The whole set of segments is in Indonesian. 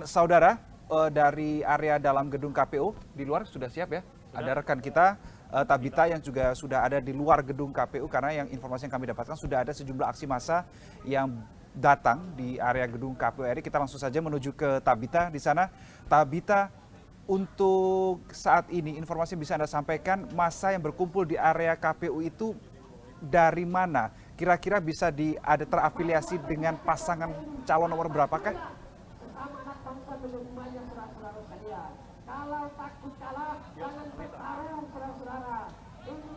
Saudara, dari area dalam gedung KPU di luar sudah siap ya? Ada rekan kita Tabita yang juga sudah ada di luar gedung KPU, karena yang informasi yang kami dapatkan sudah ada sejumlah aksi massa yang datang di area gedung KPU RI. Kita langsung saja menuju ke Tabita di sana. Tabita, untuk saat ini informasi yang bisa Anda sampaikan, massa yang berkumpul di area KPU itu dari mana? Kira-kira bisa ada terafiliasi dengan pasangan calon nomor berapakah? Kalau takut kalah, jangan bertarung, saudara-saudara.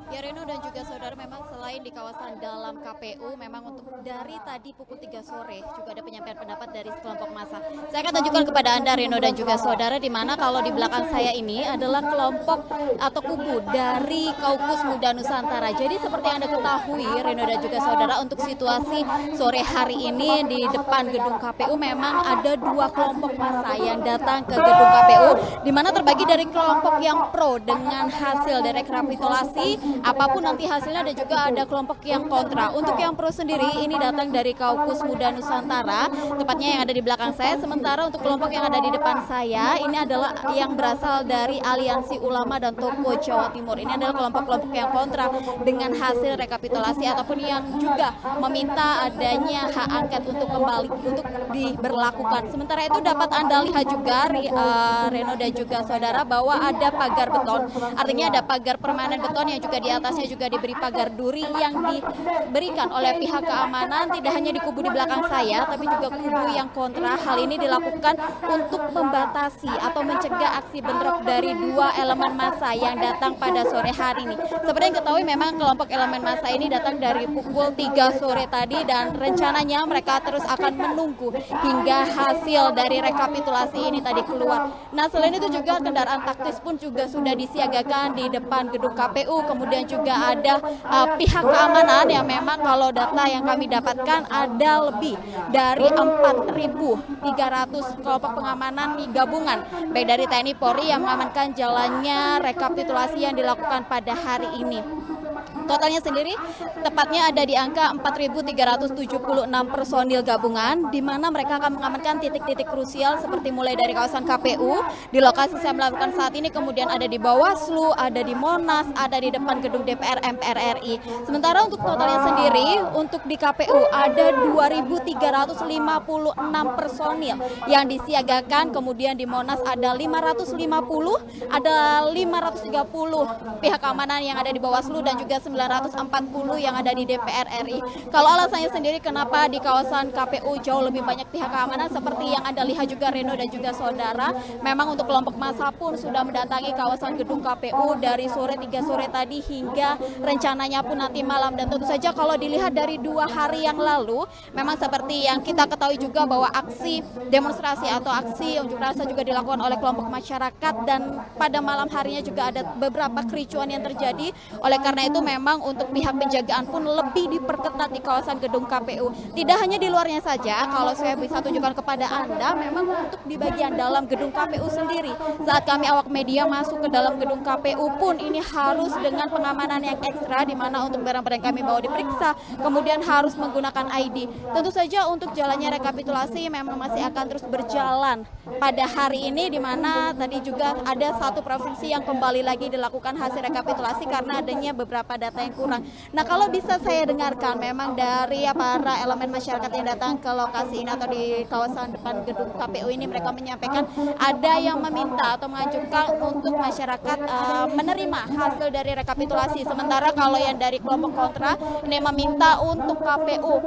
Ya Reno dan juga saudara, memang selain di kawasan dalam KPU, memang untuk dari tadi pukul 3 sore juga ada penyampaian pendapat dari kelompok massa. Saya akan tunjukkan kepada Anda Reno dan juga saudara, di mana kalau di belakang saya ini adalah kelompok atau kubu dari Kaukus Muda Nusantara. Jadi seperti Anda ketahui Reno dan juga saudara, untuk situasi sore hari ini di depan gedung KPU memang ada dua kelompok massa yang datang ke gedung KPU, di mana terbagi dari kelompok yang pro dengan hasil dari rekapitulasi apapun nanti hasilnya, dan juga ada kelompok yang kontra. Untuk yang pro sendiri ini datang dari Kaukus Muda Nusantara, tepatnya yang ada di belakang saya. Sementara untuk kelompok yang ada di depan saya ini adalah yang berasal dari Aliansi Ulama dan Tokoh Jawa Timur. Ini adalah kelompok-kelompok yang kontra dengan hasil rekapitulasi ataupun yang juga meminta adanya hak angket untuk kembali untuk diberlakukan. Sementara itu dapat Anda lihat juga Reno dan juga saudara, bahwa ada pagar beton, artinya ada pagar permanen beton yang juga di atasnya juga diberi pagar duri yang diberikan oleh pihak keamanan, tidak hanya di kubu di belakang saya tapi juga kubu yang kontra. Hal ini dilakukan untuk membatasi atau mencegah aksi bentrok dari dua elemen massa yang datang pada sore hari ini. Seperti yang ketahui, memang kelompok elemen massa ini datang dari pukul 3 sore tadi, dan rencananya mereka terus akan menunggu hingga hasil dari rekapitulasi ini tadi keluar. Nah, selain itu juga kendaraan taktis pun juga sudah disiagakan di depan gedung KPU. Kemudian juga ada pihak keamanan yang memang kalau data yang kami dapatkan ada lebih dari 4.300 kelompok pengamanan gabungan, baik dari TNI Polri yang mengamankan jalannya rekapitulasi yang dilakukan pada hari ini. Totalnya sendiri tepatnya ada di angka 4.376 personil gabungan, di mana mereka akan mengamankan titik-titik krusial seperti mulai dari kawasan KPU, di lokasi saya melakukan saat ini, kemudian ada di Bawaslu, ada di Monas, ada di depan gedung DPR MPR RI. Sementara untuk totalnya sendiri, untuk di KPU ada 2.356 personil yang disiagakan, kemudian di Monas ada 550, ada 530 pihak keamanan yang ada di Bawaslu, dan juga 940 yang ada di DPR RI. Kalau alasannya sendiri kenapa di kawasan KPU jauh lebih banyak pihak keamanan, seperti yang Anda lihat juga Reno dan juga saudara, memang untuk kelompok massa pun sudah mendatangi kawasan gedung KPU dari sore 3 sore tadi hingga rencananya pun nanti malam. Dan tentu saja kalau dilihat dari 2 hari yang lalu, memang seperti yang kita ketahui juga bahwa aksi demonstrasi atau aksi unjuk rasa juga dilakukan oleh kelompok masyarakat, dan pada malam harinya juga ada beberapa kericuan yang terjadi. Oleh karena itu memang untuk pihak penjagaan pun lebih diperketat di kawasan gedung KPU. Tidak hanya di luarnya saja, kalau saya bisa tunjukkan kepada Anda, memang untuk di bagian dalam gedung KPU sendiri, saat kami awak media masuk ke dalam gedung KPU pun ini harus dengan pengamanan yang ekstra, di mana untuk barang-barang kami bawa diperiksa, kemudian harus menggunakan ID. Tentu saja untuk jalannya rekapitulasi memang masih akan terus berjalan pada hari ini, di mana tadi juga ada satu provinsi yang kembali lagi dilakukan hasil rekapitulasi karena adanya beberapa data yang kurang. Nah, kalau bisa saya dengarkan memang dari para elemen masyarakat yang datang ke lokasi ini atau di kawasan depan gedung KPU ini, mereka menyampaikan ada yang meminta atau mengajukan untuk masyarakat menerima hasil dari rekapitulasi. Sementara kalau yang dari kelompok kontra ini meminta untuk KPU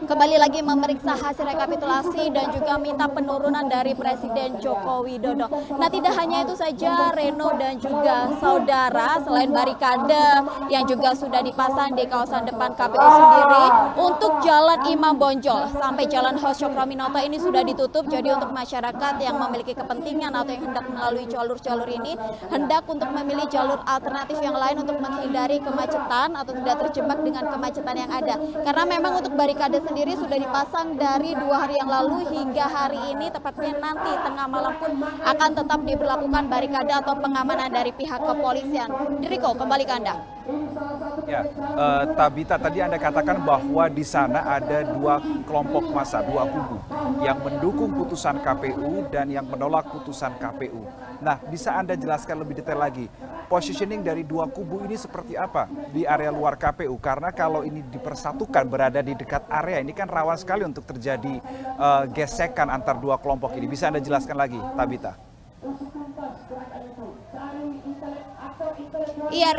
kembali lagi memeriksa hasil rekapitulasi dan juga minta penurunan dari Presiden Joko Widodo. Nah, tidak hanya itu saja Reno dan juga saudara, selain barikade yang juga sudah dipasang di kawasan depan KPU sendiri, untuk Jalan Imam Bonjol sampai Jalan Hos Cokroaminoto ini sudah ditutup. Jadi untuk masyarakat yang memiliki kepentingan atau yang hendak melalui jalur-jalur ini, hendak untuk memilih jalur alternatif yang lain untuk menghindari kemacetan atau tidak terjebak dengan kemacetan yang ada. Karena memang untuk barikade sendiri sudah dipasang dari 2 hari yang lalu hingga hari ini, tepatnya nanti tengah malam pun akan tetap diberlakukan barikade atau pengamanan dari pihak kepolisian. Riko, kembali ke Anda. Ya, Tabita, tadi Anda katakan bahwa di sana ada dua kelompok massa, dua kubu yang mendukung putusan KPU dan yang menolak putusan KPU. Nah, bisa Anda jelaskan lebih detail lagi, positioning dari dua kubu ini seperti apa di area luar KPU? Karena kalau ini dipersatukan berada di dekat area, ini kan rawan sekali untuk terjadi gesekan antar dua kelompok ini. Bisa Anda jelaskan lagi, Tabita? Iya,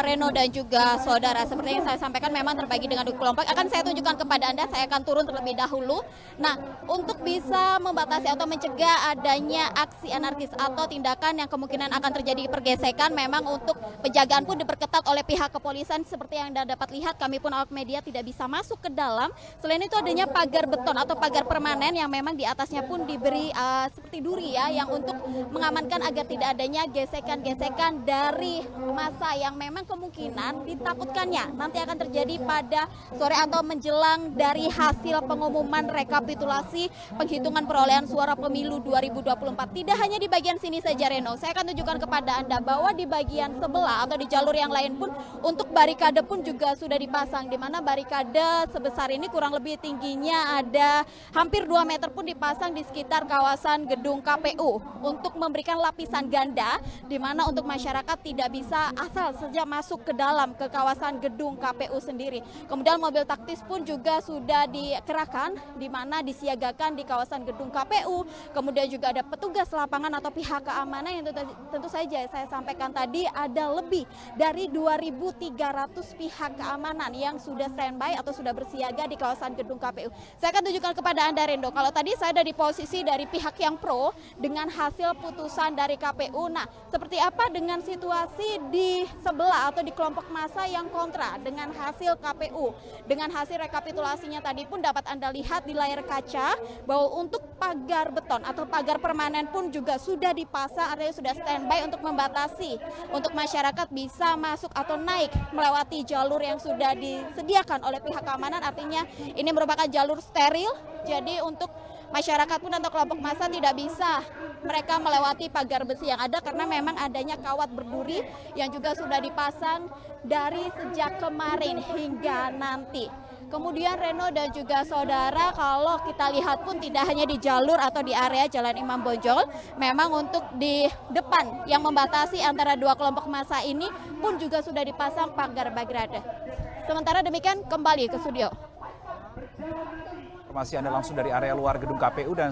Reno dan juga saudara, seperti yang saya sampaikan memang terbagi dengan dua kelompok. Akan saya tunjukkan kepada Anda, saya akan turun terlebih dahulu. Nah, untuk bisa membatasi atau mencegah adanya aksi anarkis atau tindakan yang kemungkinan akan terjadi pergesekan, memang untuk penjagaan pun diperketat oleh pihak kepolisian. Seperti yang Anda dapat lihat, kami pun awak media tidak bisa masuk ke dalam. Selain itu adanya pagar beton atau pagar permanen yang memang di atasnya pun diberi seperti duri ya, yang untuk mengamankan agar tidak adanya gesekan-gesekan dari masa yang memang kemungkinan ditakutkannya nanti akan terjadi pada sore atau menjelang dari hasil pengumuman rekapitulasi penghitungan perolehan suara pemilu 2024. Tidak hanya di bagian sini saja, Reno, saya akan tunjukkan kepada Anda bahwa di bagian sebelah atau di jalur yang lain pun untuk barikade pun juga sudah dipasang, di mana barikade sebesar ini kurang lebih tingginya ada hampir 2 meter pun dipasang di sekitar kawasan gedung KPU untuk memberikan lapisan ganda, di mana untuk masyarakat tidak bisa asal saja masuk ke dalam ke kawasan gedung KPU sendiri. Kemudian mobil taktis pun juga sudah dikerahkan, di mana disiagakan di kawasan gedung KPU. Kemudian juga ada petugas lapangan atau pihak keamanan yang tentu saja saya sampaikan tadi ada lebih dari 2.300 pihak keamanan yang sudah standby atau sudah bersiaga di kawasan gedung KPU. Saya akan tunjukkan kepada Anda, Rendo, kalau tadi saya ada di posisi dari pihak yang pro dengan hasil putusan dari KPU. Nah, seperti apa dengan situasi di sebelah atau di kelompok massa yang kontra dengan hasil KPU? Dengan hasil rekapitulasinya tadi pun dapat Anda lihat di layar kaca bahwa untuk pagar beton atau pagar permanen pun juga sudah dipasang, artinya sudah standby untuk membatasi untuk masyarakat bisa masuk atau naik melewati jalur yang sudah disediakan oleh pihak keamanan. Artinya ini merupakan jalur steril, jadi untuk masyarakat pun atau kelompok massa tidak bisa mereka melewati pagar besi yang ada karena memang adanya kawat berduri yang juga sudah dipasang dari sejak kemarin hingga nanti. Kemudian Reno dan juga saudara, kalau kita lihat pun tidak hanya di jalur atau di area Jalan Imam Bonjol, memang untuk di depan yang membatasi antara dua kelompok massa ini pun juga sudah dipasang pagar barikade. Sementara demikian, kembali ke studio. Informasi Anda langsung dari area luar gedung KPU dan